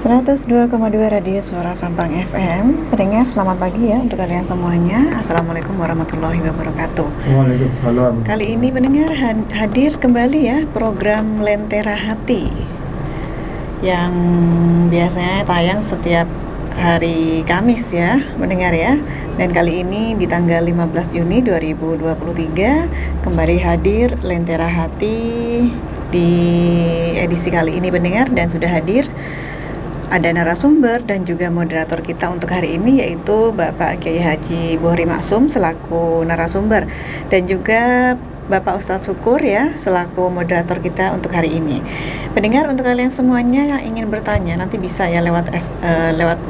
102,2 Radio Suara Sampang FM. Pendengar, selamat pagi ya untuk kalian semuanya. Assalamualaikum warahmatullahi wabarakatuh. Waalaikumsalam. Kali ini pendengar hadir kembali ya program Lentera Hati yang biasanya tayang setiap hari Kamis ya pendengar ya. Dan kali ini di tanggal 15 Juni 2023 kembali hadir Lentera Hati di edisi kali ini pendengar, dan sudah hadir ada narasumber dan juga moderator kita untuk hari ini, yaitu Bapak Kiai Haji Buhori Maksum selaku narasumber, dan juga Bapak Ustadz Syukur ya selaku moderator kita untuk hari ini. Pendengar, untuk kalian semuanya yang ingin bertanya nanti bisa ya lewat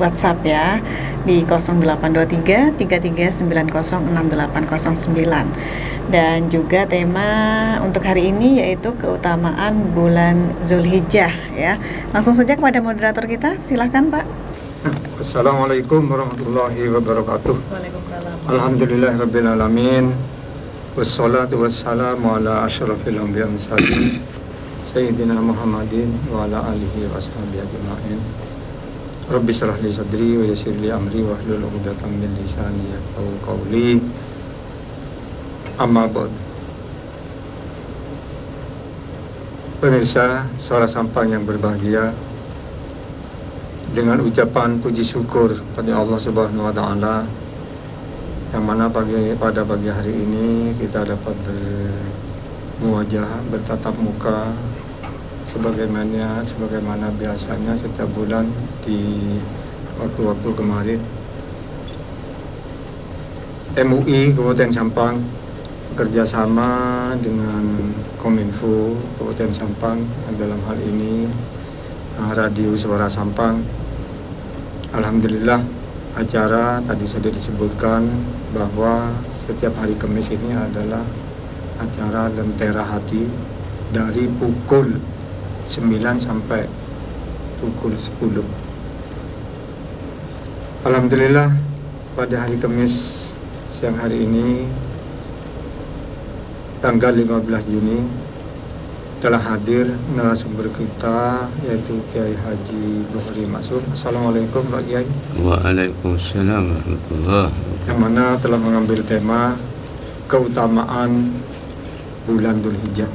WhatsApp ya di 0823 33906809. Dan juga tema untuk hari ini yaitu keutamaan bulan Zulhijjah ya. Langsung saja kepada moderator kita, silahkan Pak. Assalamualaikum warahmatullahi wabarakatuh. Waalaikumsalam. Alhamdulillahirabbil alamin. Wassalatu wassalamu ala asyrafil anbiya'i wal mursalin sayyidina Muhammadin wa ala alihi wa sahbihi ajma'in. Rabbi shrah li sadri wa yassir li amri wa hlul 'uqdatam min lisani yafqahu qawli. Amma ba'd. Pemirsa Suara Sampang yang berbahagia, dengan ucapan puji syukur pada Allah Subhanahu wa taala yang mana pada pagi hari ini kita dapat bermuajah, bertatap muka sebagaimana biasanya setiap bulan di waktu-waktu kemarin. MUI Kabupaten Sampang bekerjasama dengan Kominfo Kabupaten Sampang, dalam hal ini Radio Suara Sampang. Alhamdulillah, acara tadi sudah disebutkan bahwa setiap hari Kamis ini adalah acara Lentera Hati dari pukul 9 sampai pukul 10. Alhamdulillah, pada hari Kamis siang hari ini tanggal 15 Juni telah hadir narasumber kita yaitu Kiai Haji Buhori Maksum. Assalamualaikum Pak Kiai. Waalaikumsalam warahmatullahi wabarakatuh. Yang mana telah mengambil tema keutamaan bulan Dzulhijjah.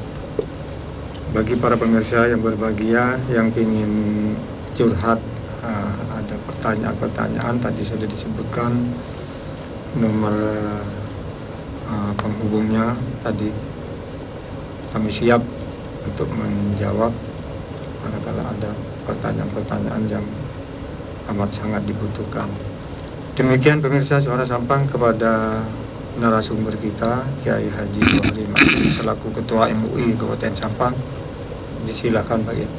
Bagi para pemirsa yang berbahagia yang ingin curhat, ada pertanyaan-pertanyaan tadi sudah disebutkan nomor penghubungnya tadi. Kami siap untuk menjawab manakala ada pertanyaan-pertanyaan yang amat sangat dibutuhkan. Demikian pemirsa Suara Sampang, kepada narasumber kita Kiai Haji Buhori Maksum selaku Ketua MUI Kabupaten Sampang, disilakan Pak Kiai.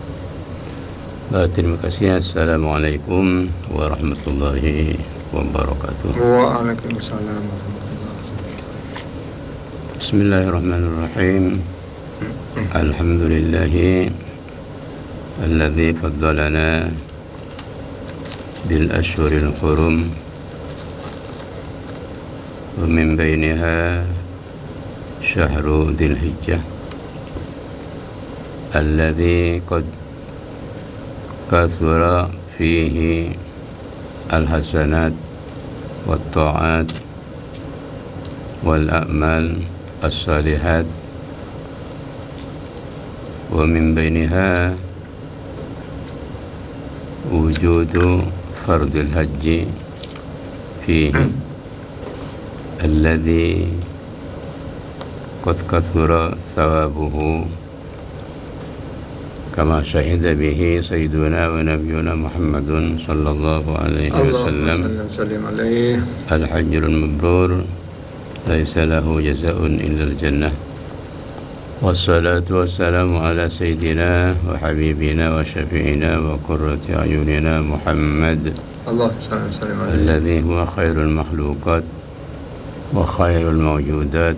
Terima kasih. Assalamualaikum warahmatullahi wabarakatuh. Waalaikumsalam warahmatullahi wabarakatuh. Bismillahirrahmanirrahim. Alhamdulillahi alladzi faddalana bil ashhuril hurum wa min bainiha syahru dzulhijjah alladzi qad kathura fihi al-hasanat wat ta'at wal a'mal as-salihat, wa min bainiha wujudu fardil haji fihi alladhi qad kathura thawabuhu kama syahida bihi sayyiduna wa nabiyuna Muhammadun sallallahu alaihi wasallam. Al-hajjul mabrur laisa lahu jazaa'un illa al-jannah. Wassalatu wassalamu ala sayyidina wa habibina wa syafi'ina wa qurrati a'yunina Muhammad alladhi huwa khairul makhluqat wa khairul mawjudat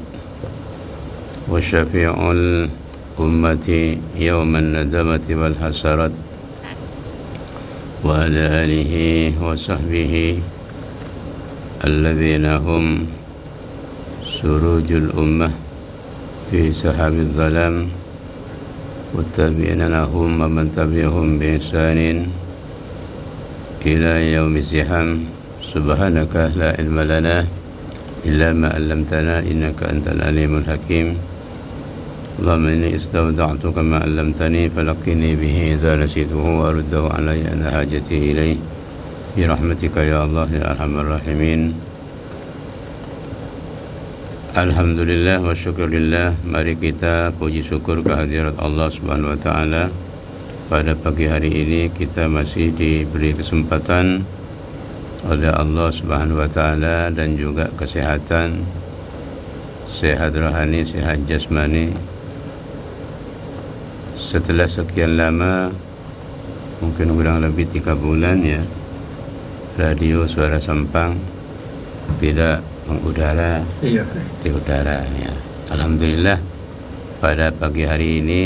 wa syafi'ul ummati yawman nadamati wal hasarat, wa ala alihi wa sahbihi alladhina hum surujul ummah fi sahabil zalam والتابعين لهم ومن تبعهم بإحسان إلى يوم الزحام سبحانك لا علم لنا إلا ما علمتنا إنك أنت العليم الحكيم اللهم إني استودعتك ما علمتني فلقني به إذا نسيته وأرده علي أنا حاجتي إليه برحمتك يا الله يا أرحم الراحمين. Alhamdulillah wa syukurillah. Mari kita puji syukur kehadirat Allah Subhanahu wa taala. Pada pagi hari ini kita masih diberi kesempatan oleh Allah Subhanahu wa taala dan juga kesehatan, sehat rohani, sehat jasmani. Setelah sekian lama, mungkin kurang lebih 3 bulan ya, radio Suara Sampang tidak mengudara di udara ya. Alhamdulillah pada pagi hari ini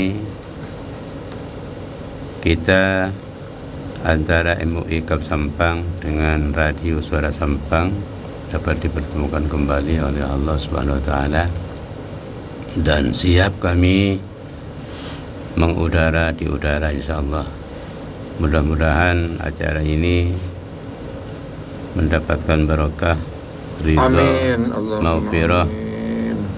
kita antara MUI Kap Sampang dengan radio Suara Sampang dapat dipertemukan kembali oleh Allah Subhanahu wa taala dan siap kami mengudara di udara insyaallah. Mudah-mudahan acara ini mendapatkan barokah, ridha, maghfirah,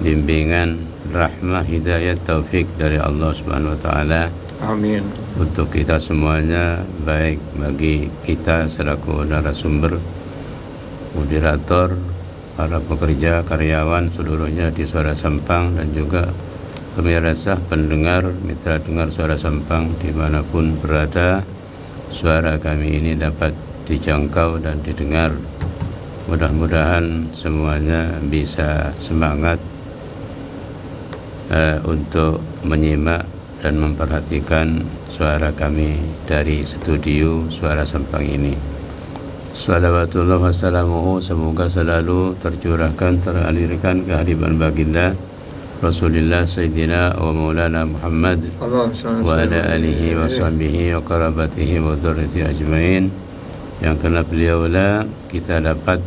bimbingan, rahmah, hidayah, taufik dari Allah Subhanahu wa taala. Amin. Untuk kita semuanya, baik bagi kita selaku narasumber, moderator, para pekerja, karyawan seluruhnya di Suara Sampang dan juga pemirsa, pendengar, mitra dengar Suara Sampang dimanapun berada, suara kami ini dapat dijangkau dan didengar. Mudah-mudahan semuanya bisa semangat untuk menyimak dan memperhatikan suara kami dari studio Suara Sampang ini. Salawatullah wassalamuhu, semoga selalu tercurahkan, teralirkan kehadiran baginda Rasulullah Sayyidina wa Maulana Muhammad wa ala alihi wa sahbihi wa qarabatihi wa dzurriyyatihi ajmain. Yang karena beliaulah kita dapat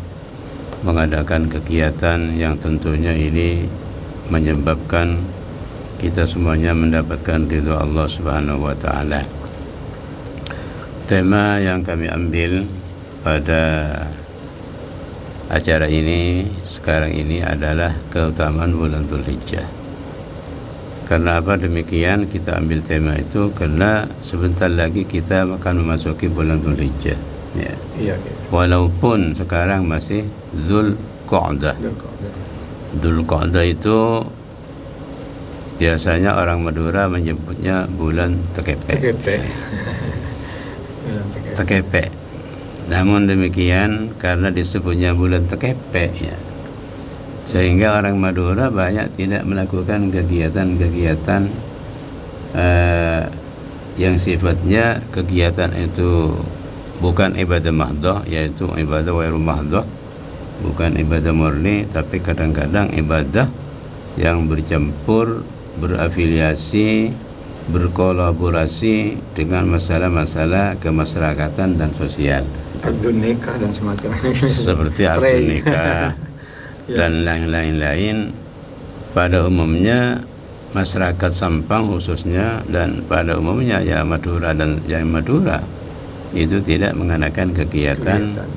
mengadakan kegiatan yang tentunya ini menyebabkan kita semuanya mendapatkan ridho Allah Subhanahu wa taala. Tema yang kami ambil pada acara ini sekarang ini adalah keutamaan bulan Dzulhijjah. Karena apa demikian kita ambil tema itu? Karena sebentar lagi kita akan memasuki bulan Dzulhijjah. Ya. Iya. Walaupun sekarang masih Dzulqa'dah. Dzulqa'dah itu biasanya orang Madura menyebutnya bulan Tekepe. Tekepe. Namun demikian karena disebutnya bulan Tekepe ya, sehingga orang Madura banyak tidak melakukan kegiatan-kegiatan yang sifatnya kegiatan itu bukan ibadah mahdoh, yaitu ibadah wairu mahdoh, bukan ibadah murni, tapi kadang-kadang ibadah yang bercampur, berafiliasi, berkolaborasi dengan masalah-masalah kemasyarakatan dan sosial. Akad nikah dan semacamnya. Seperti akad nikah dan lain-lain. Pada umumnya masyarakat Sampang khususnya dan pada umumnya ya Madura dan yang Madura itu tidak mengadakan kegiatan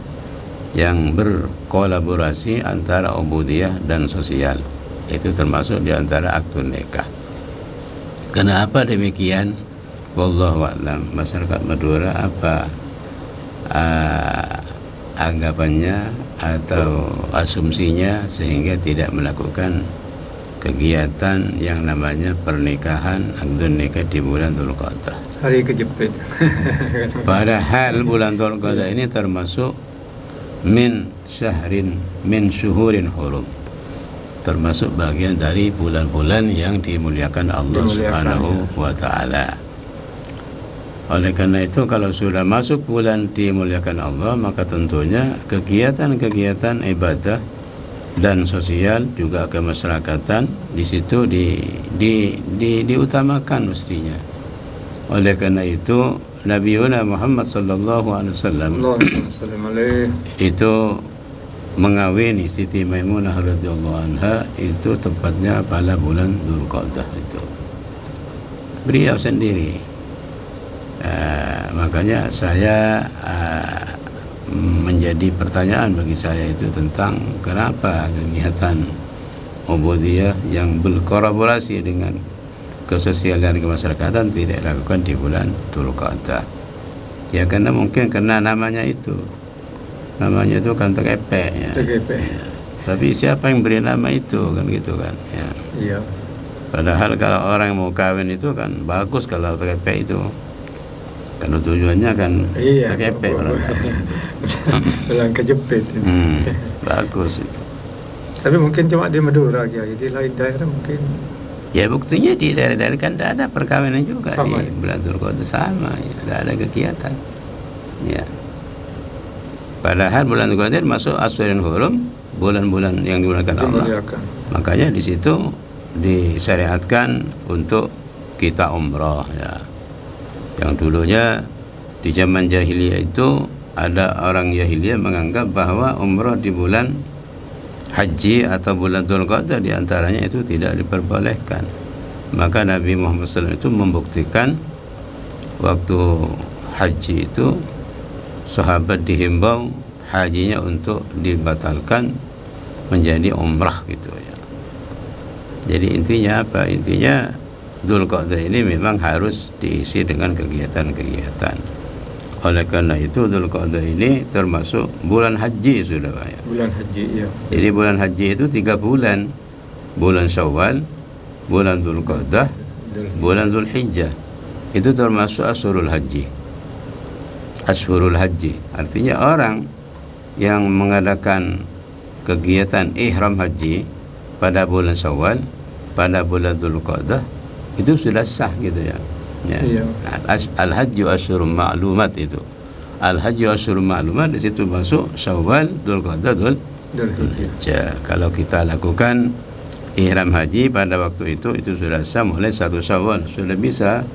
yang berkolaborasi antara ubudiyah dan sosial. Itu termasuk di antara akad nikah. Kenapa demikian? Wallahu a'lam. Masyarakat Madura apa anggapannya atau asumsinya sehingga tidak melakukan kegiatan yang namanya pernikahan akad nikah di bulan Dzulqa'dah. Hari kejepit. Padahal bulan Dzulqa'dah ini termasuk min syuhurin hurum, termasuk bagian dari bulan-bulan yang dimuliakan Allah Subhanahu wa taala. Oleh karena itu kalau sudah masuk bulan dimuliakan Allah, maka tentunya kegiatan-kegiatan ibadah dan sosial juga kemasyarakatan di situ diutamakan mestinya. Oleh karena itu Nabi Muhammad sallallahu alaihi wasallam itu mengawini Siti Maimunah radhiyallahu anha itu tepatnya pada bulan Dzulqa'dah itu. Beliau sendiri. Makanya saya menjadi pertanyaan bagi saya itu tentang kenapa kegiatan ubudiyah yang berkolaborasi dengan kesosialan kemasyarakatan tidak dilakukan di bulan Dzulqa'dah. Ya karena mungkin karena namanya itu kan TGP ya. TGP. Ya. Tapi siapa yang beri nama itu kan gitu kan ya. Iya. Padahal kalau orang mau kawin itu kan bagus kalau TGP itu. Kalau tujuannya kan TGP orang. Bilang kejepit. Bagus itu. Tapi mungkin cuma di Madura ya, di lain daerah mungkin. Ya buktinya di daerah-daerah kan tidak ada perkawinan juga Sama, di bulan Dzulqa'dah sama ya, tidak ada kegiatan. Ya. Padahal bulan Dzulqa'dah masuk Ashhurul Hurum, bulan-bulan yang dimuliakan Allah. Makanya di situ disyariatkan untuk kita umrah ya. Yang dulunya di zaman jahiliyah itu ada orang jahiliyah menganggap bahwa umrah di bulan haji atau bulan Dzulqa'dah diantaranya itu tidak diperbolehkan. Maka Nabi Muhammad SAW itu membuktikan waktu haji itu sahabat dihimbau hajinya untuk dibatalkan menjadi umrah gitu ya. Jadi intinya apa? Intinya Dzulqa'dah ini memang harus diisi dengan kegiatan-kegiatan. Oleh karena itu Dzulqa'dah ini termasuk bulan haji sudah Pak ya. Bulan haji ya. Jadi bulan haji itu 3 bulan. Bulan Syawal, bulan Dzulqa'dah, bulan Dzulhijjah. Itu termasuk Ashhurul Haji. Ashhurul Haji artinya orang yang mengadakan kegiatan ihram haji pada bulan Syawal, pada bulan Dzulqa'dah itu sudah sah gitu ya. Ya. Iya. Al-Hajju Asyhurun Ma'lumat itu. Al-Hajju Asyhurun Ma'lumat di situ masuk Syawal, Dzulqa'dah, Dzulhijjah. Kalau kita lakukan ihram haji pada waktu itu sudah sah mulai 1 Syawal, sudah bisa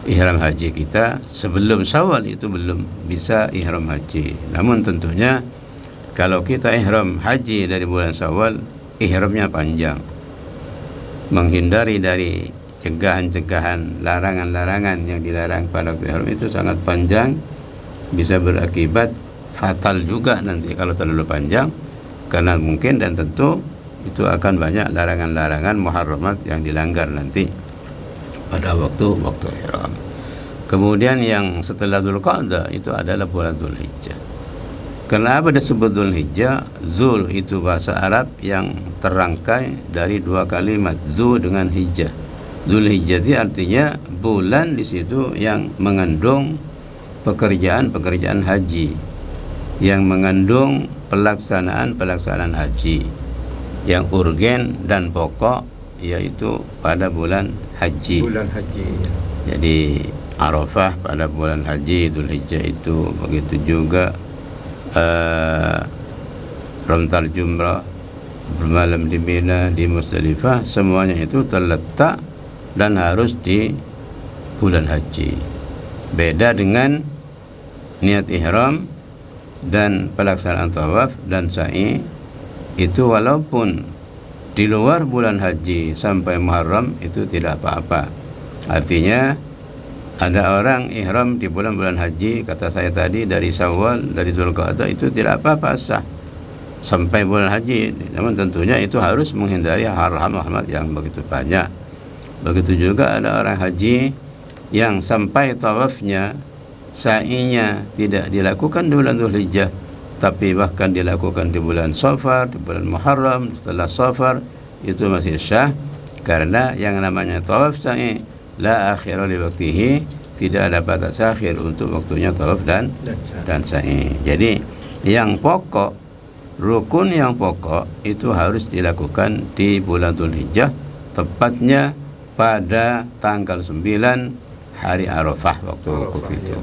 ihram haji kita. Sebelum Syawal itu belum bisa ihram haji. Namun tentunya kalau kita ihram haji dari bulan Syawal, ihramnya panjang. Menghindari dari cegahan-cegahan, larangan-larangan yang dilarang pada waktu ihram itu sangat panjang, bisa berakibat fatal juga nanti kalau terlalu panjang, karena mungkin dan tentu itu akan banyak larangan-larangan muharramat yang dilanggar nanti pada waktu ihram. Kemudian yang setelah Dzulqa'dah itu adalah bulan Dzulhijjah. Kenapa disebut Dzulhijjah? Dzul itu bahasa Arab yang terangkai dari 2 kalimat, Dzu dengan hijjah. Dzulhijjah itu artinya bulan di situ yang mengandung pekerjaan haji, yang mengandung pelaksanaan haji yang urgen dan pokok, yaitu pada bulan haji. Bulan haji. Jadi Arafah pada bulan haji Dzulhijjah itu, begitu juga Ramtal Jumrah, bermalam di Mina, di Musdalifah, semuanya itu terletak dan harus di bulan haji. Beda dengan niat ihram dan pelaksanaan tawaf dan sa'i, itu walaupun di luar bulan haji sampai Muharram itu tidak apa-apa. Artinya ada orang ihram di bulan-bulan haji, kata saya tadi dari Syawal, dari Dzulqa'dah, itu tidak apa-apa, sah sampai bulan haji. Namun tentunya itu harus menghindari haram-haram yang begitu banyak. Begitu juga ada orang haji yang sampai tawafnya, sa'inya tidak dilakukan di bulan Dzulhijjah, tapi bahkan dilakukan di bulan Safar, di bulan Muharram, setelah Safar, itu masih syah, karena yang namanya tawaf sa'i la akhira li waqtihi, tidak ada batas akhir untuk waktunya tawaf dan sa'i. Jadi yang pokok, rukun yang pokok itu harus dilakukan di bulan Dzulhijjah, tepatnya pada tanggal 9 hari Arafah waktu wukuf itu.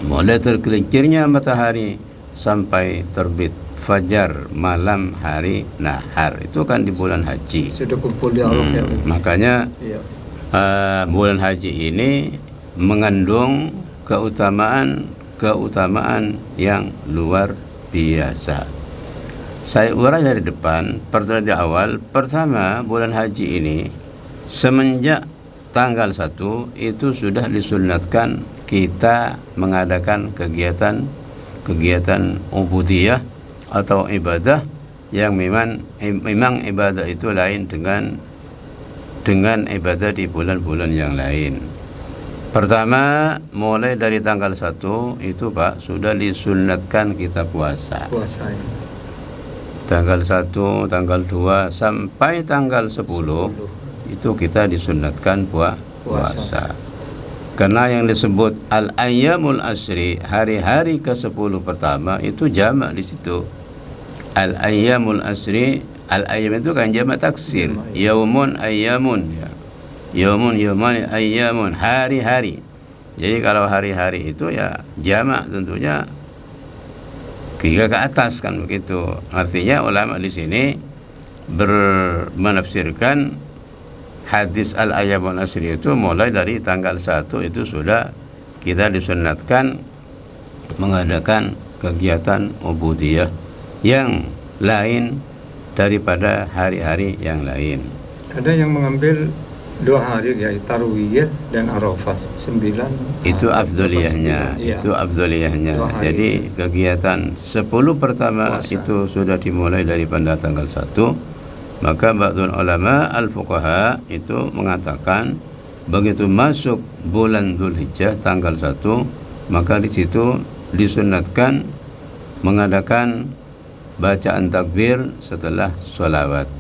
Mulai tergelincirnya matahari sampai terbit fajar malam hari nahar, itu kan di bulan haji. Sudah kumpul di Arafah. Makanya bulan haji ini mengandung keutamaan yang luar biasa. Saya urai dari depan, pertama di awal. Pertama, bulan haji ini semenjak tanggal 1 itu sudah disunatkan kita mengadakan kegiatan ubudiyah atau ibadah yang memang ibadah itu lain dengan ibadah di bulan-bulan yang lain. Pertama, mulai dari tanggal 1 itu Pak sudah disunatkan kita puasa. Puasa. Tanggal 1, tanggal 2 sampai tanggal 10 itu kita disunatkan puasa. Karena yang disebut al-ayyamul asri, hari-hari ke-10 pertama itu jamak di situ. Al-ayyamul asri, al-ayyam itu kan jamak taksir. Yaumun ayyamun ya. Yaumun yaumani ayyamun, hari-hari. Jadi kalau hari-hari itu ya jamak tentunya 3 ke atas kan begitu. Artinya ulama di sini menafsirkan hadis al-ayyamul asri itu mulai dari tanggal 1 itu sudah kita disunatkan mengadakan kegiatan ubudiyah yang lain daripada hari-hari yang lain. Ada yang mengambil 2 hari yaitu Tarwiyah dan Arafah 9. Itu afdoliyahnya, itu afdoliyahnya. Jadi kegiatan 10 pertama puasa itu sudah dimulai daripada tanggal 1. Maka ba'dul ulama al-fuqaha itu mengatakan begitu masuk bulan Dzulhijjah tanggal 1, maka di situ disunatkan mengadakan bacaan takbir setelah sholawat.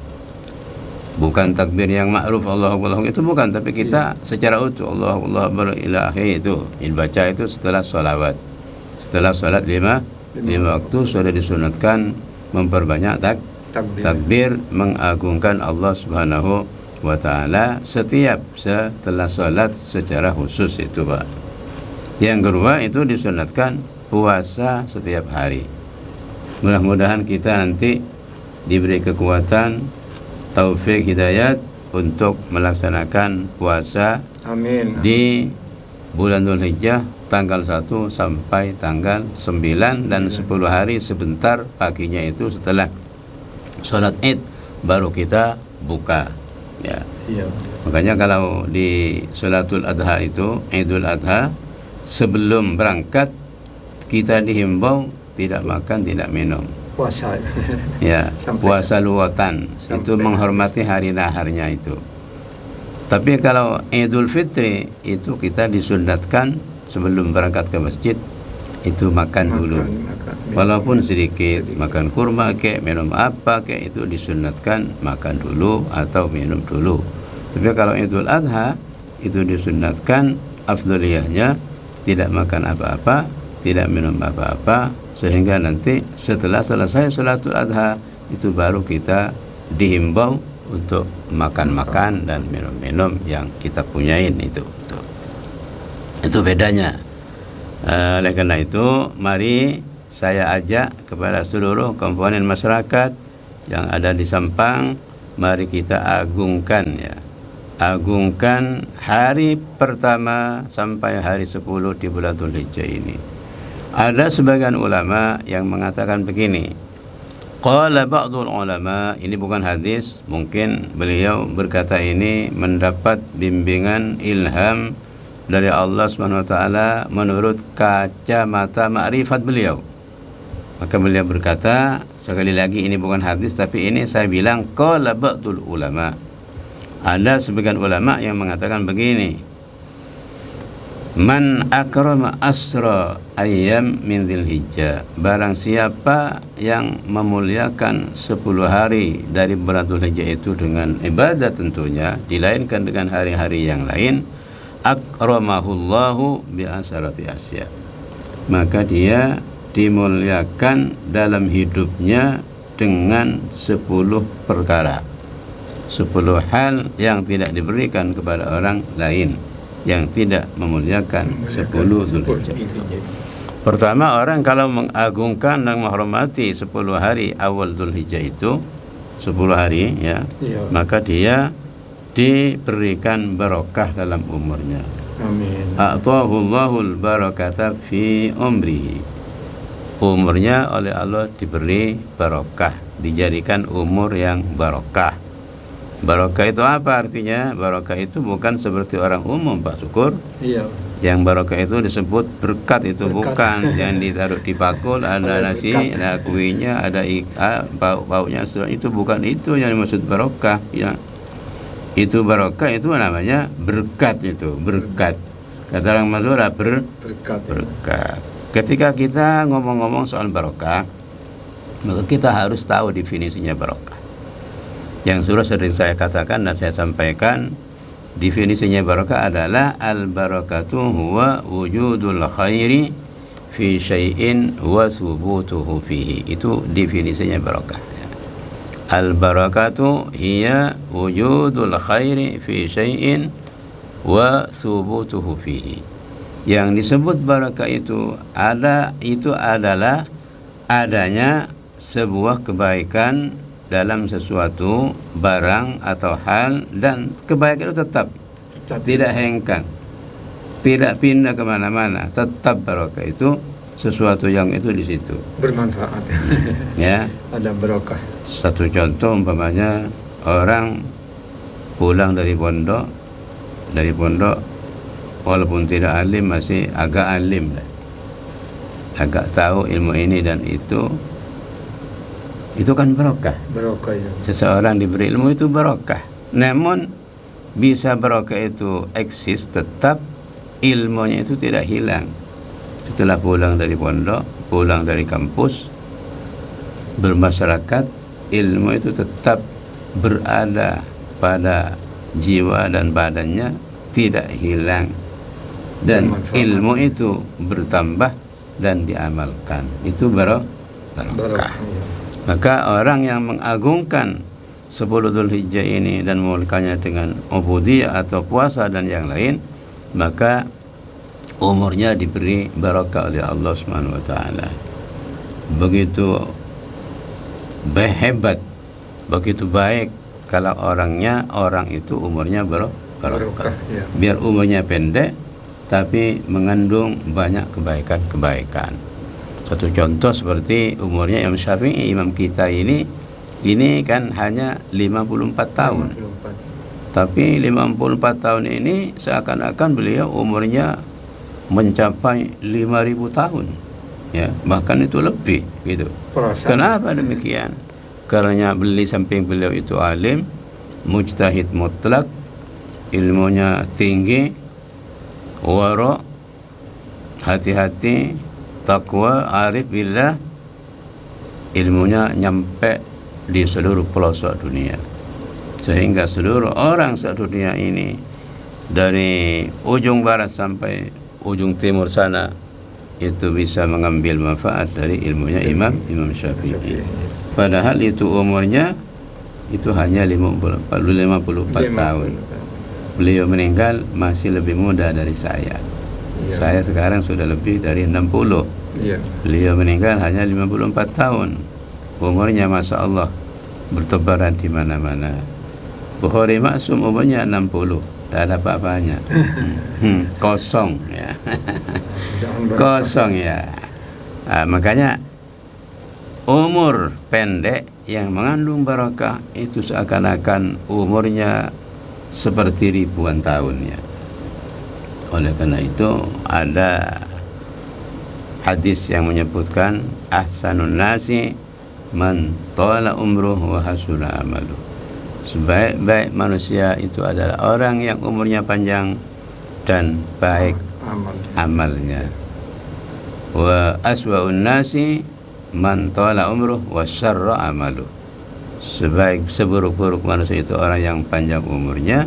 Bukan takbir yang ma'ruf Allahu Akbar itu bukan, tapi kita secara utuh Allahu Akbar ila akhir itu dibaca itu setelah sholawat. Setelah sholat 5 waktu sudah disunatkan memperbanyak takbir mengagungkan Allah Subhanahu wa ta'ala setiap setelah salat secara khusus itu Pak. Yang kedua itu disunatkan puasa setiap hari. Mudah-mudahan kita nanti diberi kekuatan, taufik, hidayat untuk melaksanakan puasa. Amin. Di bulan Dzulhijjah tanggal 1 sampai tanggal 9 dan 10 hari sebentar paginya itu setelah sholat id baru kita buka ya. Iya. Makanya kalau di sholatul adha itu Idul Adha sebelum berangkat kita dihimbau tidak makan tidak minum puasa ya puasa luwatan itu menghormati hari naharnya itu. Tapi kalau Idul Fitri itu kita disunatkan sebelum berangkat ke masjid itu makan dulu. Walaupun sedikit, makan kurma kek, minum apa kek, itu disunatkan makan dulu atau minum dulu. Tapi kalau Idul Adha itu disunatkan afdoliyahnya tidak makan apa-apa, tidak minum apa-apa, sehingga nanti setelah selesai sholatul adha itu baru kita dihimbau untuk makan-makan dan minum-minum yang kita punyain itu bedanya. Oleh karena itu mari saya ajak kepada seluruh komponen masyarakat yang ada di Sampang, mari kita agungkan hari pertama sampai hari 10 di bulan Dzulhijjah ini. Ada sebagian ulama yang mengatakan begini, qala ba'dul ulama, ini bukan hadis, mungkin beliau berkata ini mendapat bimbingan ilham dari Allah SWT menurut kacamata ma'rifat beliau. Maka beliau berkata, sekali lagi ini bukan hadis, tapi ini saya bilang qala ba'dul ulama. Ada sebagian ulama yang mengatakan begini, man akrama asra ayyam min Dzulhijjah, barang siapa yang memuliakan 10 hari dari bulan Dzulhijjah itu dengan ibadah tentunya dilainkan dengan hari-hari yang lain, akramahullahu bi asharati asya, maka dia dimuliakan dalam hidupnya dengan 10 perkara, 10 hal yang tidak diberikan kepada orang lain yang tidak memuliakan 10 Dzulhijjah. Pertama, orang kalau mengagungkan dan menghormati 10 hari awal Dzulhijjah itu 10 hari ya, maka dia diberikan barokah dalam umurnya. Amin. A'tahullahul barakata fi umrihi, umurnya oleh Allah diberi barokah, dijadikan umur yang barokah. Barokah itu apa artinya? Barokah itu bukan seperti orang umum, Pak Syukur. Iya. Yang barokah itu disebut berkat, itu Berkat. bukan yang ditaruh di bakul, ada Ada nasi, berkat. ada kuenya, ada baunya, itu bukan itu yang dimaksud barokah ya. Itu barokah itu namanya berkat, itu berkat. Kata orang Madura Berkat. berkat. Ketika kita ngomong-ngomong soal barokah, maka kita harus tahu definisinya barokah. Yang sudah sering saya katakan dan saya sampaikan, definisinya barokah adalah al-barakatu huwa wujudul khairi fi syai'in wa thubutuhu fihi. Itu definisinya barokah. Al-barakatu hiya wujudul khairi fi syai'in wa thubutuhu fihi. Yang disebut barakah itu adalah adanya sebuah kebaikan dalam sesuatu barang atau hal, dan kebaikan itu tetap tidak hengkang, tidak pindah kemana-mana, tetap barokah itu sesuatu yang itu di situ Bermanfaat. ya. Ada barokah. Satu contoh umpamanya orang pulang dari pondok walaupun tidak alim masih agak alim lah, agak tahu ilmu ini dan itu kan barokah. Barokah ya. Seseorang diberi ilmu itu barokah. Namun bisa barokah itu eksis tetap, ilmunya itu tidak hilang. Setelah pulang dari pondok, pulang dari kampus, bermasyarakat, ilmu itu tetap berada pada jiwa dan badannya, tidak hilang. Dan ilmu itu bertambah dan diamalkan. Itu barokah. Ya. Maka orang yang mengagungkan 10 Dzulhijjah ini dan memulakannya dengan ubudiyah atau puasa dan yang lain, maka umurnya diberi barakah oleh Allah Subhanahu wa taala. Begitu hebat, begitu baik kalau orang itu umurnya barokah. Ya. Biar umurnya pendek tapi mengandung banyak kebaikan-kebaikan. Satu contoh seperti umurnya Imam Syafi'i, imam kita ini kan hanya 54 tahun. 54. Tapi 54 tahun ini seakan-akan beliau umurnya mencapai 5.000 tahun. Ya, bahkan itu lebih gitu. Perasaan. Kenapa demikian? Karena samping beliau itu alim, mujtahid mutlak, ilmunya tinggi, wara, hati-hati, takwa, arif billah, ilmunya nyampe di seluruh pelosok dunia, sehingga seluruh orang sedunia ini dari ujung barat sampai ujung timur sana itu bisa mengambil manfaat dari ilmunya Imam Syafi'i. Padahal itu umurnya itu hanya 54 tahun. Beliau meninggal masih lebih muda dari saya. Saya sekarang sudah lebih dari 60. Beliau meninggal hanya 54 tahun. Umurnya Masya Allah bertebaran di mana-mana. Bukhari Maksum umurnya 60, tak ada apa-apanya. Kosong ya. Kosong ya. Makanya umur pendek yang mengandung barakah itu seakan-akan umurnya seperti ribuan tahun ya. Oleh karena itu ada hadis yang menyebutkan ahsanun nasi man tala umruhu wa hasuna amalu. Sebaik-baik manusia itu adalah orang yang umurnya panjang dan baik amalnya. Wa aswa'un nasi man tala umruhu wa syarra amalu. Seburuk-buruk manusia itu orang yang panjang umurnya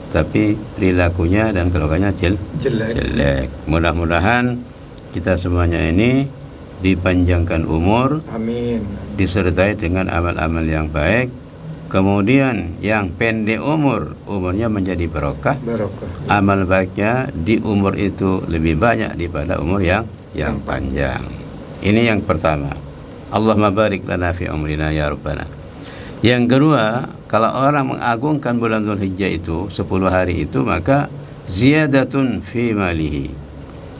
tapi perilakunya dan kelakuannya jelek. Mudah-mudahan kita semuanya ini dipanjangkan umur, amin, disertai dengan amal-amal yang baik, kemudian yang pendek umurnya menjadi barokah. Amal baiknya di umur itu lebih banyak daripada umur yang panjang. Ini yang pertama. Allahumma barik lana fi umrina ya rabbana. Yang kedua, kalau orang mengagungkan bulan Dzulhijjah itu 10 hari itu, maka ziyadatun fi malihi.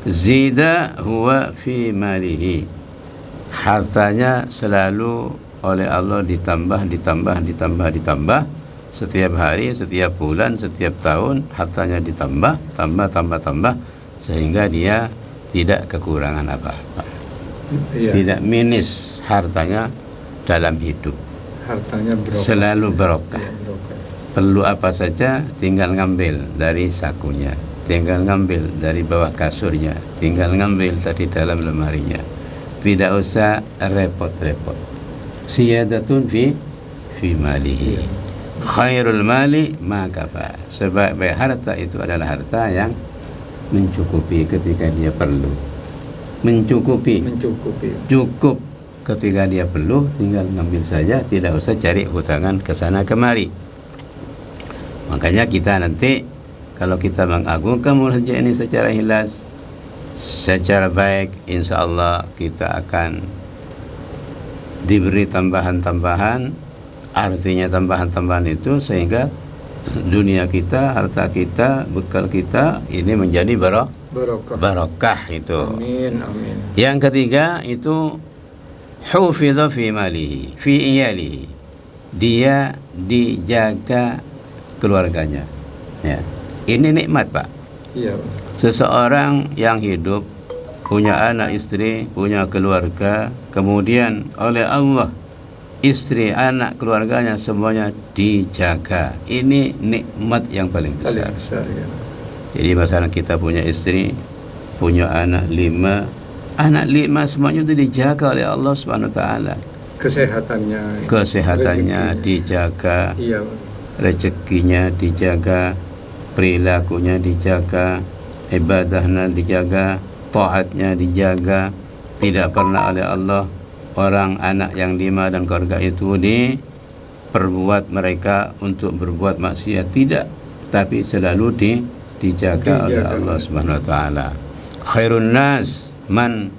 Zida huwa fi malihi. Hartanya selalu oleh Allah ditambah setiap hari, setiap bulan, setiap tahun hartanya ditambah, tambah sehingga dia tidak kekurangan apa-apa. Iya. Tidak minus hartanya dalam hidup. Hartanya berokah. Selalu barokah. Iya, berokah. Perlu apa saja tinggal ngambil dari sakunya, tinggal ngambil dari bawah kasurnya, tinggal ngambil dari dalam lemarinya. Tidak usah repot-repot. Siyadatun fi malihi. Khairul mali ma kafa. Sebaik-baik harta itu adalah harta yang mencukupi ketika dia perlu. Mencukupi. Cukup ketika dia perlu, tinggal ngambil saja, tidak usah cari hutangan ke sana kemari. Makanya kita nanti kalau kita mengagungkan bulan haji ini secara ikhlas, secara baik, insya Allah kita akan diberi tambahan-tambahan. Artinya tambahan-tambahan itu sehingga dunia kita, harta kita, bekal kita ini menjadi barokah itu. Amin. Yang ketiga itu hufidha fi malihi, fi iyalihi. Dia dijaga keluarganya. Ya. Ini nikmat, Pak. Iya. Seseorang yang hidup punya anak istri, punya keluarga, kemudian oleh Allah istri, anak, keluarganya semuanya dijaga. Ini nikmat yang paling besar. Ya. Jadi misalnya kita punya istri, punya anak 5 semuanya itu dijaga oleh Allah Subhanahu wa taala. Kesehatannya dijaga. Iya. Rezekinya dijaga, perilakunya dijaga, ibadahnya dijaga, taatnya dijaga. Tidak pernah oleh Allah orang anak yang 5 dan keluarga itu diperbuat mereka untuk berbuat maksiat, tidak, tapi selalu dijaga oleh Allah Subhanahu wa taala. Khairun nas man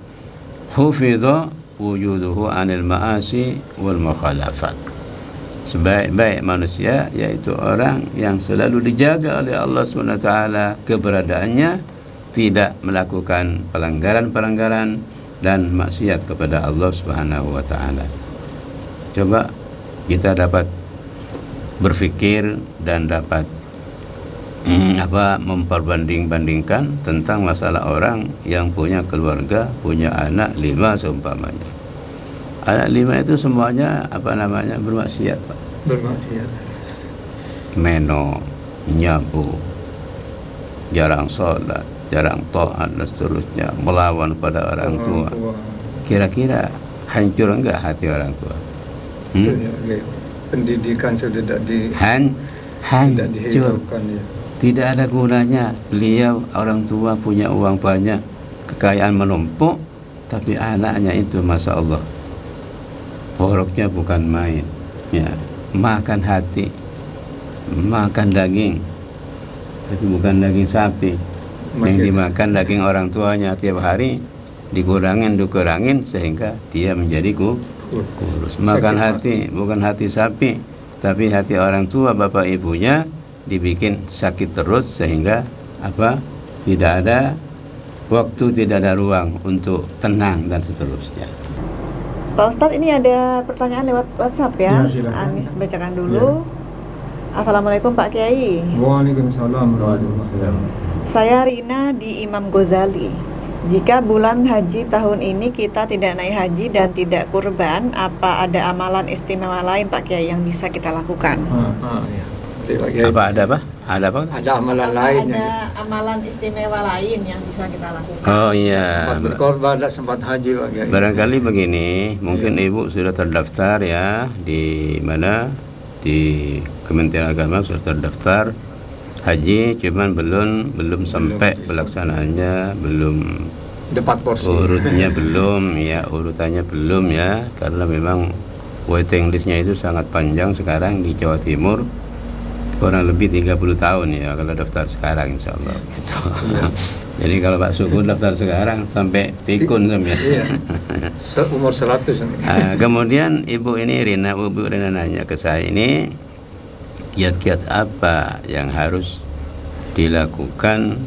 hufidha wujuduhu anil ma'asi wal mukhalafat. Sebaik-baik manusia yaitu orang yang selalu dijaga oleh Allah Subhanahu wa taala keberadaannya, tidak melakukan pelanggaran-pelanggaran dan maksiat kepada Allah Subhanahu wa taala. Coba kita dapat berpikir dan dapat memperbanding-bandingkan tentang masalah orang yang punya keluarga, punya anak 5 seumpamanya. Anak 5 itu semuanya bermaksiat, Pak. Bermaksiat. Meno, nyabu, jarang sholat, jarang taat dan seterusnya, melawan pada orang tua. Kira-kira hancur enggak hati orang tua? Pendidikan sudah tidak hancur. Ya. Tidak ada gunanya. Beliau orang tua punya uang banyak, kekayaan menumpuk, tapi anaknya itu masya Allah boroknya bukan main. Ya, makan hati, makan daging, tapi bukan daging sapi. Yang dimakan daging orang tuanya tiap hari dikurangin sehingga dia menjadi kurus. Makan hati, bukan hati sapi, tapi hati orang tua, bapak ibunya dibikin sakit terus sehingga tidak ada waktu, tidak ada ruang untuk tenang dan seterusnya. Pak Ustadz, ini ada pertanyaan lewat WhatsApp ya. Anis bacakan dulu. Ya. Assalamualaikum Pak Kiai. Waalaikumsalam warahmatullahi wabarakatuh. Saya Rina di Imam Ghazali. Jika bulan haji tahun ini kita tidak naik haji dan tidak kurban, apa ada amalan istimewa lain Pak Kiai yang bisa kita lakukan? Ya. Ada amalan lain. Ada amalan istimewa lain yang bisa kita lakukan. Oh iya. Sempat berkorban, tidak sempat haji Pak Kiai. Barangkali begini, mungkin Ibu sudah terdaftar ya di mana, di Kementerian Agama sudah terdaftar haji, cuman belum sampai pelaksanaannya, belum dapat porsi. Urutnya urutannya belum ya, karena memang waiting listnya itu sangat panjang sekarang di Jawa Timur. Kurang lebih 30 tahun ya kalau daftar sekarang, insya Allah gitu. Iya. Jadi kalau Pak Suku daftar sekarang sampai pikun sampai. Iya. Umur 100. Kemudian Ibu Rina nanya ke saya, ini kiat-kiat apa yang harus dilakukan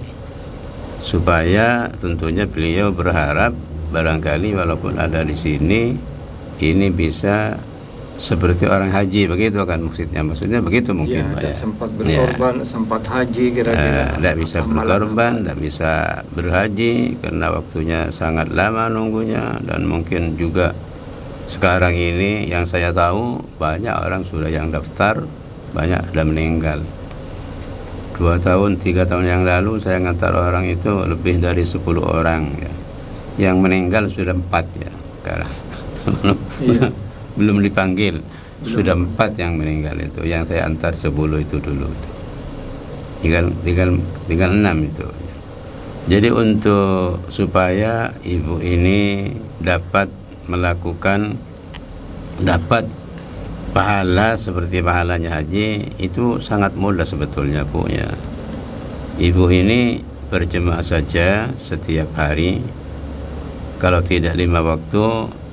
supaya, tentunya beliau berharap barangkali walaupun ada di sini ini bisa seperti orang haji begitu kan maksudnya begitu mungkin Pak ya. Sempat berkorban, sempat haji kira-kira. Tidak bisa berkorban, tidak bisa berhaji karena waktunya sangat lama nunggunya, dan mungkin juga sekarang ini yang saya tahu banyak orang sudah yang daftar, banyak sudah meninggal. 2 tahun, 3 tahun yang lalu saya ngantar orang itu lebih dari 10 orang ya. Yang meninggal sudah 4 ya sekarang. Belum dipanggil, sudah 4 yang meninggal itu. Yang saya antar 10 itu dulu itu. Tinggal 6 itu. Jadi untuk supaya ibu ini dapat melakukan, dapat pahala seperti pahalanya haji, itu sangat mudah sebetulnya Bu ya. Ibu ini berjemaah saja setiap hari, kalau tidak 5 waktu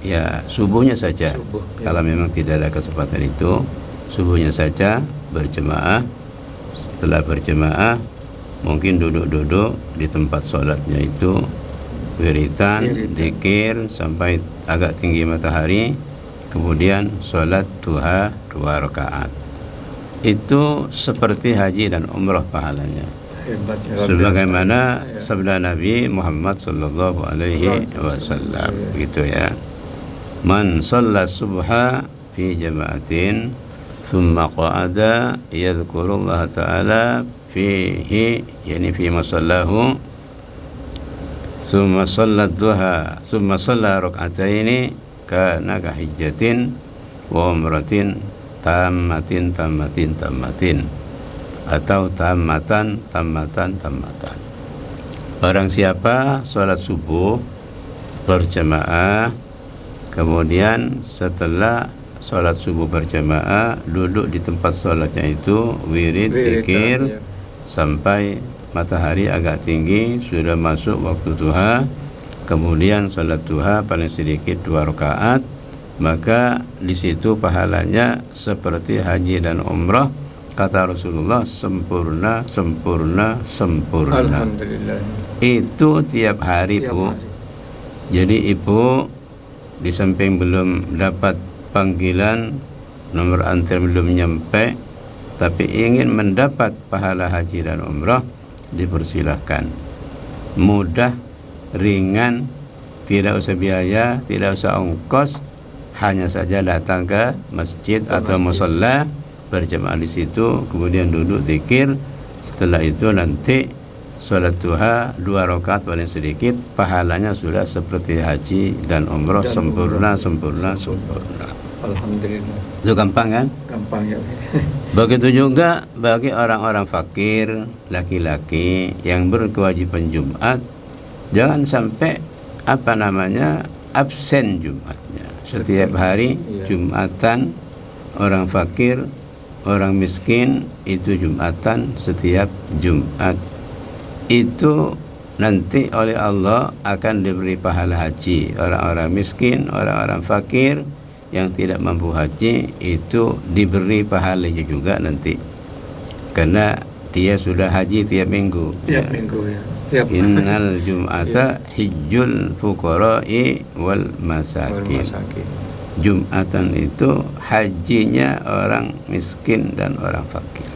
ya subuhnya saja. Kalau memang tidak ada kesempatan itu, subuhnya saja berjemaah. Setelah berjemaah mungkin duduk-duduk di tempat sholatnya itu, wiritan, zikir sampai agak tinggi matahari, kemudian sholat duha 2 rakaat. Itu seperti haji dan umrah pahalanya. Hebat, sebagaimana sabda Nabi Muhammad sallallahu alaihi wasallam gitu ya. Man shalla subha fi jama'atin thumma qa'ada yadhkurullah ta'ala fihi, yani fi masallahu, thumma shalla duha thumma shalla rak'ataini kana ka hijjatin wa umratin tammatin atau tamatan. Barang siapa sholat subuh berjamaah, kemudian setelah sholat subuh berjamaah duduk di tempat sholatnya itu, wirid, zikir sampai matahari agak tinggi, sudah masuk waktu duha, kemudian sholat duha paling sedikit 2 rakaat, maka di situ pahalanya seperti haji dan umrah. Kata Rasulullah, sempurna. Alhamdulillah. Itu tiap hari Bu. Jadi ibu di samping belum dapat panggilan, nomor antrian belum nyampe, tapi ingin mendapat pahala haji dan umrah, dipersilahkan. Mudah, ringan, tidak usah biaya, tidak usah ongkos, hanya saja datang ke masjid atau musalla, berjamaah di situ, kemudian duduk zikir. Setelah itu nanti sholat duha 2 rakaat paling sedikit, pahalanya sudah seperti haji dan umrah, sempurna. Alhamdulillah. Itu gampang kan? Gampang ya. Begitu juga bagi orang-orang fakir, laki-laki yang berkewajiban Jumat, jangan sampai absen Jumatnya. Setiap hari Jumatan, orang fakir, orang miskin itu Jumatan setiap Jumat. Itu nanti oleh Allah akan diberi pahala haji. Orang-orang miskin, orang-orang fakir yang tidak mampu haji itu diberi pahalanya juga nanti, karena dia sudah haji tiap minggu. Minggu ya. Innal Jum'ata hijjul fuqara'i wal masakin. Jumatan itu hajinya orang miskin dan orang fakir.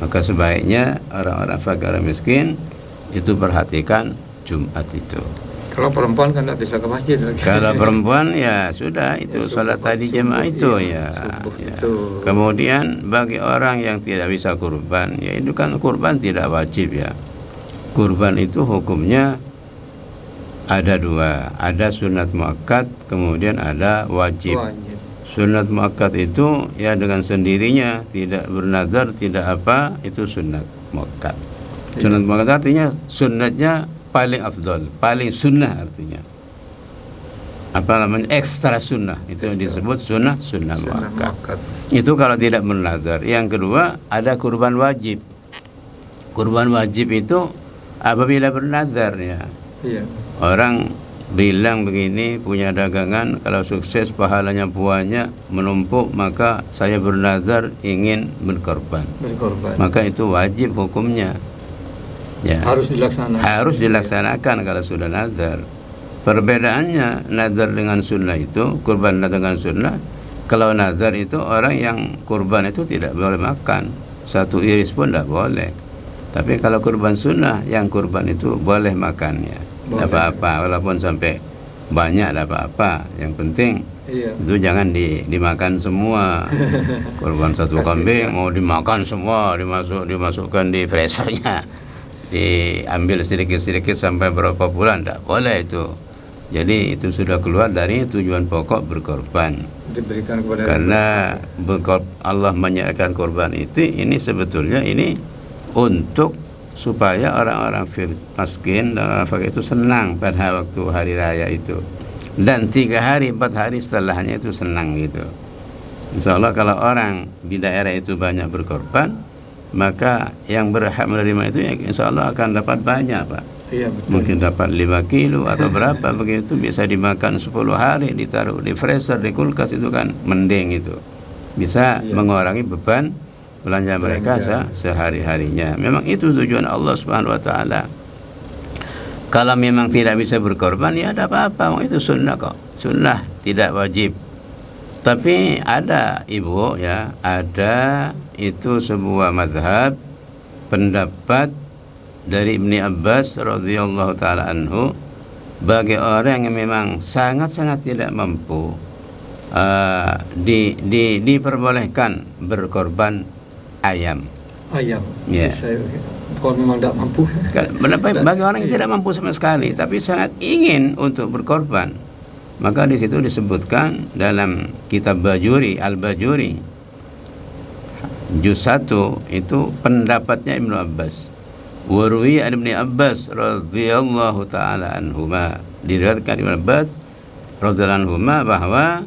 Maka sebaiknya orang-orang fakir, orang miskin itu perhatikan Jumat itu. Kalau perempuan kan tidak bisa ke masjid lagi. Kalau perempuan ya sudah itu salat tadi jemaah itu ya. Itu. Kemudian bagi orang yang tidak bisa kurban, ya itu kan kurban tidak wajib ya. Kurban itu hukumnya ada 2, ada sunat muakkad, kemudian ada wajib. Sunat muakkad itu ya dengan sendirinya, tidak bernazar, tidak apa, itu sunat muakkad. Sunat muakkad artinya sunatnya paling afdol, paling sunnah artinya. Apa namanya? Ekstra sunnah, itu yang disebut sunnah muakkad. Itu kalau tidak bernazar. Yang kedua ada kurban wajib. Kurban wajib itu apabila bernazar ya. Orang bilang begini, punya dagangan, kalau sukses pahalanya buahnya menumpuk, maka saya bernazar ingin berkorban. Maka itu wajib hukumnya. Ya. Harus dilaksanakan kalau sudah nazar. Perbedaannya nazar dengan sunnah itu, kurban dengan sunnah, Kalau nazar itu orang yang kurban itu tidak boleh makan, satu iris pun tidak boleh. Tapi kalau kurban sunnah, yang kurban itu boleh makan ya, tidak apa-apa, walaupun sampai banyak tidak apa-apa. Yang penting itu jangan dimakan semua. Kurban satu kambing mau dimakan semua, dimasukkan di freezernya, diambil sedikit-sedikit sampai berapa bulan, tidak boleh itu. Jadi itu sudah keluar dari tujuan pokok berkorban. Diberikan kepada karena Allah menyediakan korban itu, ini sebetulnya ini untuk supaya orang-orang miskin dan orang fakir itu senang pada waktu hari raya itu, dan 3 hari 4 hari setelahnya itu senang gitu. Insya Allah kalau orang di daerah itu banyak berkorban, maka yang berhak menerima itu ya insya Allah akan dapat banyak, Pak. Iya, betul. Mungkin dapat 5 kilo atau berapa begitu, bisa dimakan 10 hari, ditaruh di freezer, di kulkas, itu kan mending itu. Bisa mengurangi beban belanja mereka sehari-harinya. Memang itu tujuan Allah Subhanahu wa taala. Kalau memang tidak bisa berkorban ya ada apa-apa, itu sunnah kok. Sunnah tidak wajib. Tapi ada ibu ya, ada itu sebuah mazhab pendapat dari Ibni Abbas radhiyallahu taala anhu, bagi orang yang memang sangat-sangat tidak mampu, diperbolehkan berkorban ayam. Ayam. Ya. Kalau memang tidak mampu. Bagi orang yang tidak mampu sama sekali, tapi sangat ingin untuk berkorban, maka di situ disebutkan dalam kitab Bajuri, Al-Bajuri, juz 1 itu pendapatnya Ibnu Abbas. Warwi Ibnu Abbas radhiyallahu taala anhuma, diriwayatkan Ibnu Abbas radhiyallahu anhuma bahwa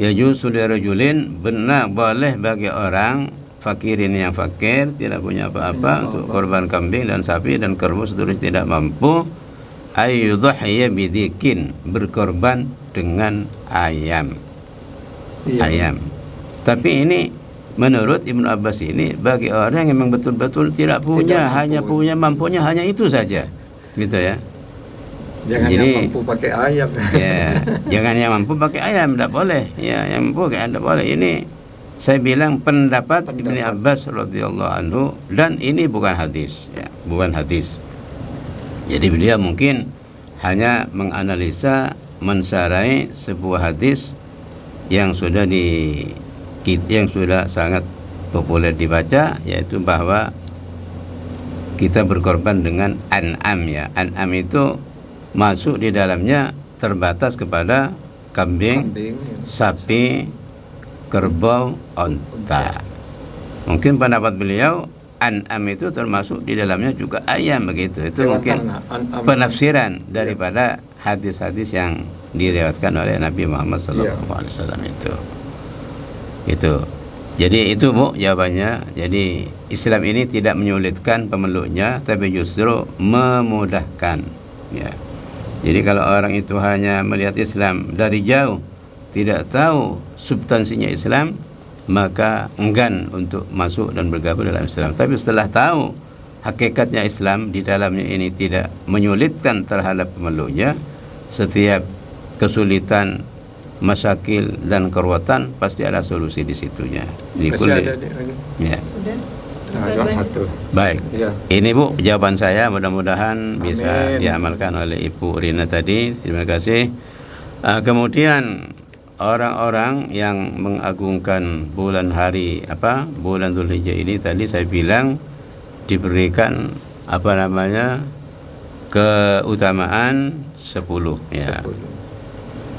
yajuzu lirajulin, benar boleh bagi orang fakirin yang fakir, tidak punya apa-apa, untuk korban kambing dan sapi dan kerbau seterusnya tidak mampu, ayyudhhiya bidikin, berkorban dengan ayam. Ayam. Tapi ini menurut Ibnu Abbas ini bagi orang yang memang betul-betul tidak punya, mampunya hanya itu saja, gitu ya. Jangan Jadi, yang mampu pakai ayam. Ya, jangan yang mampu pakai ayam, tidak boleh. Ya, yang mampu pakai ayam tidak boleh. Ini saya bilang pendapat Ibnu Abbas radhiyallahu anhu, dan ini bukan hadis, ya, bukan hadis. Jadi beliau mungkin hanya menganalisa, mensarai sebuah hadis yang sudah sangat populer dibaca, yaitu bahwa kita berkorban dengan an'am ya. An'am itu masuk di dalamnya terbatas kepada kambing, sapi, kerbau, onta. Mungkin pendapat beliau an'am itu termasuk di dalamnya juga ayam begitu. Itu mungkin penafsiran daripada hadis-hadis yang diriwayatkan oleh Nabi Muhammad SAW itu. Jadi itu Bu jawabannya. Jadi Islam ini tidak menyulitkan pemeluknya, tapi justru memudahkan ya. Jadi kalau orang itu hanya melihat Islam dari jauh, tidak tahu substansinya Islam, maka enggan untuk masuk dan bergabung dalam Islam. Tapi setelah tahu hakikatnya Islam, di dalamnya ini tidak menyulitkan terhadap pemeluknya, setiap kesulitan, masyakil dan keruwetan pasti ada solusi di situnya. Ya. Satu. Baik. Ya. Ini Bu jawaban saya, mudah-mudahan bisa diamalkan oleh Ibu Rina tadi. Terima kasih. Kemudian orang-orang yang mengagungkan bulan Dzulhijjah ini tadi saya bilang diberikan keutamaan 10 ya.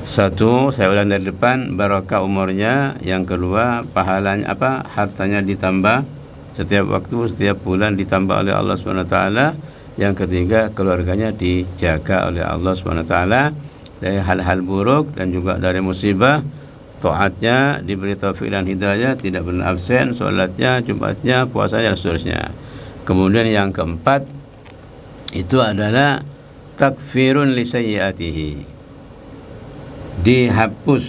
1, saya ulang dari depan, barokah umurnya. Yang kedua, pahalanya hartanya ditambah setiap waktu, setiap bulan ditambah oleh Allah SWT. Yang ketiga, keluarganya dijaga oleh Allah SWT dari hal-hal buruk dan juga dari musibah. Taatnya diberi taufik dan hidayah, tidak pernah absen, sholatnya, jumatnya, puasanya dan seterusnya. Kemudian yang keempat itu adalah takfirun li sayyiatihi, dihapus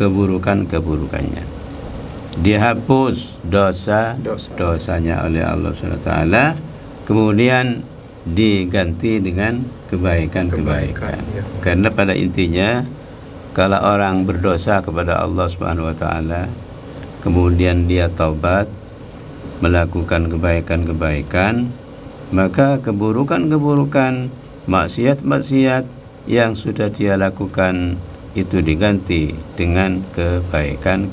keburukan-keburukannya, dihapus dosanya oleh Allah SWT, kemudian diganti dengan kebaikan-kebaikan. Karena pada intinya Kalau orang berdosa kepada Allah Subhanahu wa taala, kemudian dia taubat, melakukan kebaikan-kebaikan, maka keburukan-keburukan, maksiat-maksiat yang sudah dia lakukan itu diganti dengan kebaikan.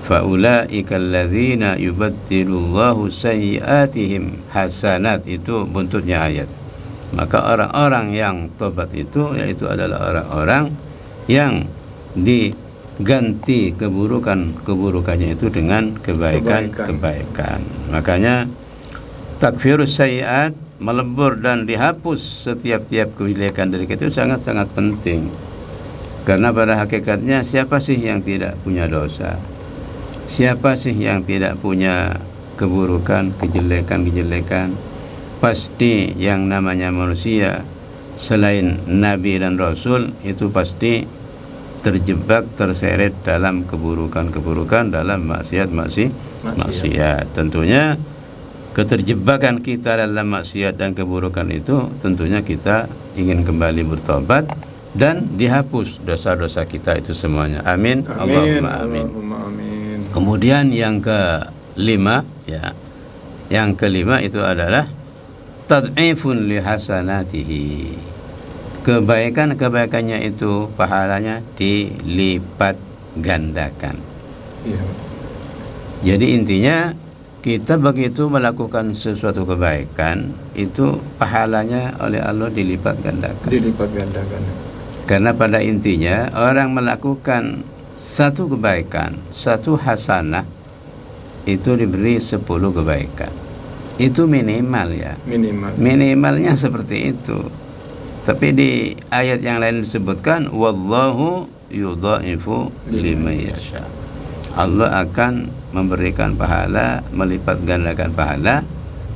Faulaika alladzina yubaddilullahu sayyi'atihim hasanat, itu buntutnya ayat. Maka orang-orang yang tobat itu yaitu adalah orang-orang yang diganti keburukannya itu dengan kebaikan. Makanya takfirus sayyi'at, melebur dan dihapus setiap kejelekan dari kita itu sangat-sangat penting. Karena pada hakikatnya siapa sih yang tidak punya dosa? Siapa sih yang tidak punya keburukan, kejelekan? Pasti yang namanya manusia selain Nabi dan Rasul itu pasti terjebak, terseret dalam keburukan, dalam maksiat. Tentunya keterjebakan kita dalam maksiat dan keburukan itu tentunya kita ingin kembali bertobat dan dihapus dosa-dosa kita itu semuanya. Amin. Allahumma amin. Kemudian yang kelima itu adalah tad'ifun li hasanatihi. Kebaikannya itu pahalanya dilipat gandakan. Jadi intinya kita begitu melakukan sesuatu kebaikan itu pahalanya oleh Allah dilipat gandakan. Karena pada intinya orang melakukan satu kebaikan, satu hasanah itu diberi 10 kebaikan. Itu minimal ya. Minimalnya seperti itu. Tapi di ayat yang lain disebutkan wallahu yudha'ifu liman yasha. Allah akan memberikan pahala, melipat gandakan pahala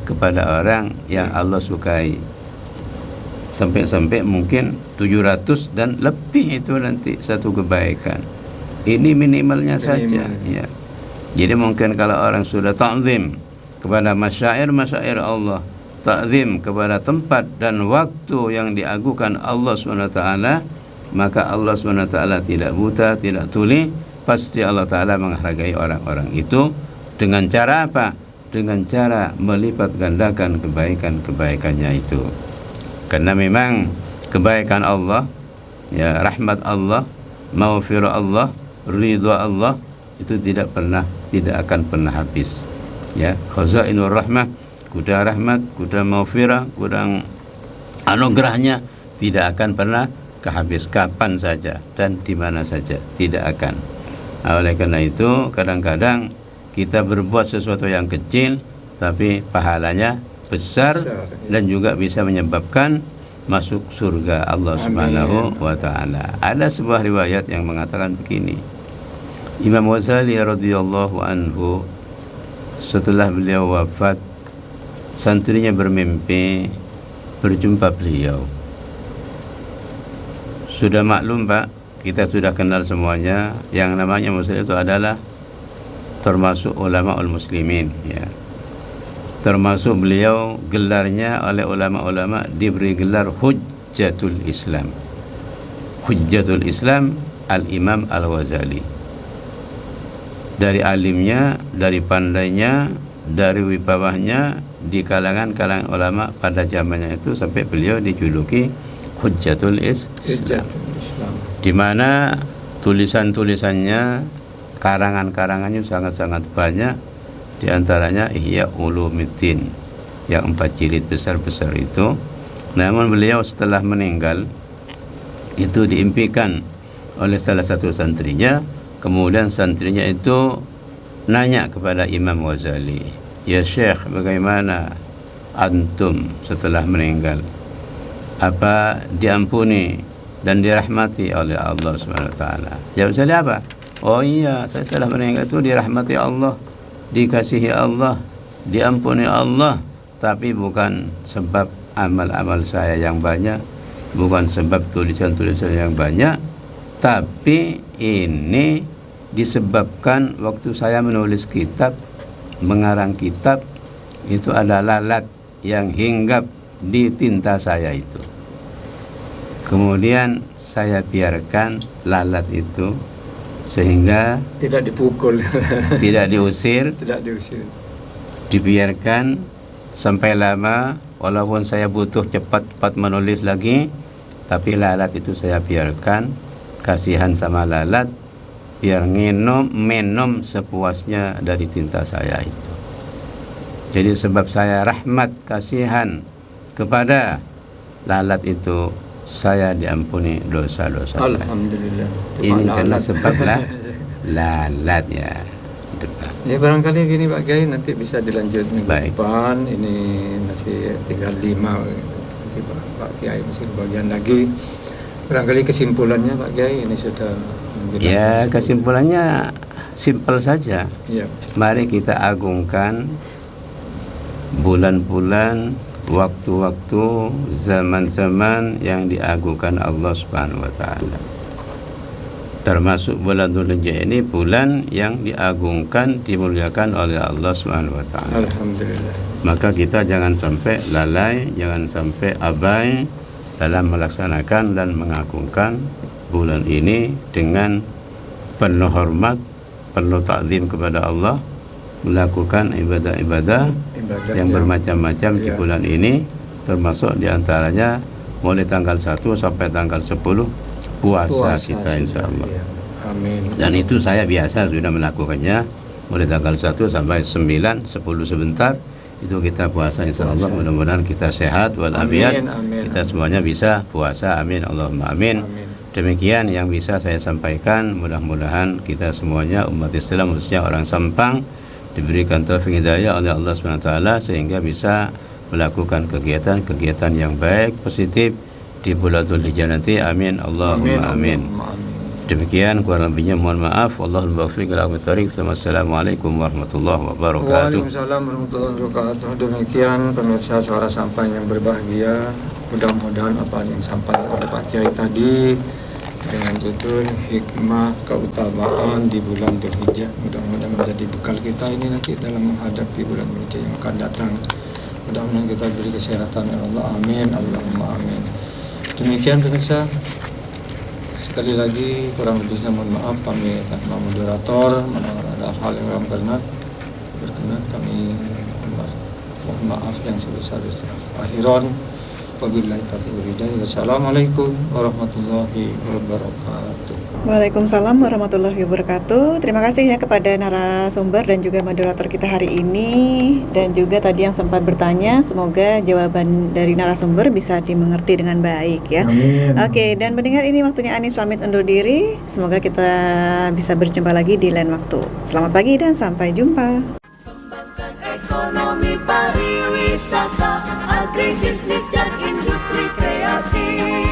kepada orang yang Allah sukai. Sampai mungkin 700 dan lebih itu nanti satu kebaikan. Ini minimalnya saja ya. Jadi mungkin kalau orang sudah ta'zim kepada masyair Allah, ta'zim kepada tempat dan waktu yang diagungkan Allah SWT, maka Allah SWT tidak buta, tidak tuli. Pasti Allah Ta'ala menghargai orang-orang itu dengan cara apa? Dengan cara melipat gandakan kebaikannya itu. Karena memang kebaikan Allah, ya, rahmat Allah, maghfirah Allah, ridha Allah itu tidak akan pernah habis. Ya, khazainur rahmah, kuda rahmat, kuda maghfirah, kuda anugerahnya tidak akan pernah kehabis, kapan saja dan di mana saja, tidak akan. Oleh karena itu kadang-kadang kita berbuat sesuatu yang kecil tapi pahalanya besar dan juga bisa menyebabkan masuk surga Allah Subhanahu wa taala. Ada sebuah riwayat yang mengatakan begini. Imam Ghazali radhiyallahu anhu setelah beliau wafat, santrinya bermimpi berjumpa beliau. Sudah maklum Pak, kita sudah kenal semuanya, yang namanya Muslim itu adalah termasuk ulama muslimin ya. Termasuk beliau gelarnya oleh ulama-ulama diberi gelar Hujjatul Islam. Hujjatul Islam Al-Imam Al-Ghazali. Dari alimnya, dari pandainya, dari wibawahnya di kalangan ulama pada zamannya itu sampai beliau dijuluki Hujjatul Islam. Di mana tulisan-tulisannya, karangan-karangannya sangat-sangat banyak. Di antaranya Ihya Ulumuddin yang 4 jilid besar-besar itu. Namun beliau setelah meninggal itu diimpikan oleh salah satu santrinya. Kemudian santrinya itu nanya kepada Imam Ghazali, "Ya Syekh, bagaimana antum setelah meninggal? Apa diampuni dan dirahmati oleh Allah SWT?" Jawab saya apa? "Oh iya, saya setelah meninggal itu dirahmati Allah, dikasihi Allah, diampuni Allah, tapi bukan sebab amal-amal saya yang banyak, bukan sebab tulisan-tulisan yang banyak, tapi ini disebabkan waktu saya menulis kitab, mengarang kitab, itu ada lalat yang hinggap di tinta saya itu. Kemudian saya biarkan lalat itu sehingga Tidak dipukul. tidak diusir, Tidak diusir. dibiarkan sampai lama. Walaupun saya butuh cepat menulis lagi, tapi lalat itu saya biarkan. Kasihan sama lalat, biar minum sepuasnya dari tinta saya itu. Jadi sebab saya rahmat kasihan kepada lalat itu, saya diampuni dosa-dosa saya. Alhamdulillah. Ini karena sebablah lalat ya. Ya barangkali gini Pak Kiai, nanti bisa dilanjut minggu Baik. depan. Ini masih tinggal 5. Nanti Pak Kiai masih kebagian lagi. Barangkali kesimpulannya Pak Kiai ini sudah menjelang Ya, jam 10. kesimpulannya simpel saja. Iya. Mari kita agungkan bulan-bulan, waktu-waktu, zaman-zaman yang diagungkan Allah Subhanahu wa taala. Termasuk bulan Dzulhijjah ini bulan yang diagungkan, dimuliakan oleh Allah Subhanahu wa taala. Alhamdulillah. Maka kita jangan sampai lalai, jangan sampai abai dalam melaksanakan dan mengagungkan bulan ini dengan penuh hormat, penuh takzim kepada Allah, melakukan ibadah-ibadah yang bermacam-macam di Iya. bulan ini, termasuk diantaranya mulai tanggal 1 sampai tanggal 10 puasa kita insyaallah. Iya. Amin. Dan itu saya biasa sudah melakukannya mulai tanggal 1 sampai 9, 10 sebentar itu kita puasa insyaallah. Mudah-mudahan kita sehat walafiat. Amin. Kita semuanya bisa puasa. Amin Allahumma amin. Amin. Demikian yang bisa saya sampaikan. Mudah-mudahan kita semuanya umat Islam, khususnya orang Sampang, diberikan taufik hidayah oleh Allah SWT sehingga bisa melakukan kegiatan-kegiatan yang baik, positif di bulan Dzulhijjah nanti. Amin Allahumma amin. Allahumma amin. Demikian, kurang lebihnya mohon maaf. Allahul muwaffiq ila aqwamit thoriq. Assalamualaikum warahmatullahi wabarakatuh. Waalaikumsalam warahmatullahi wabarakatuh. Demikian pemirsa Suara Sampan yang berbahagia. Mudah-mudahan apa yang disampaikan oleh Pak Kiai tadi dengan judul hikmah keutamaan di bulan Dzulhijjah, mudah-mudahan menjadi bekal kita ini nanti dalam menghadapi bulan Dzulhijjah yang akan datang. Mudah-mudahan kita beri kesehatan ya Allah. Amin Allahumma amin. Demikian pemirsa, sekali lagi kurang lebihnya mohon maaf kami tanpa moderator, mana ada hal yang kurang berkenan kami mohon maaf yang sebesar-besar. Akhiran wabillahi taufiq wal hidayah. Wassalamualaikum warahmatullahi wabarakatuh. Waalaikumsalam warahmatullahi wabarakatuh. Terima kasih ya kepada narasumber dan juga moderator kita hari ini, dan juga tadi yang sempat bertanya. Semoga jawaban dari narasumber bisa dimengerti dengan baik ya. Amin. Oke, dan mendengar ini waktunya Anis pamit undur diri. Semoga kita bisa berjumpa lagi di lain waktu. Selamat pagi dan sampai jumpa. Kembangkan ekonomi pariwisata, agribisnis dan industri kreatif.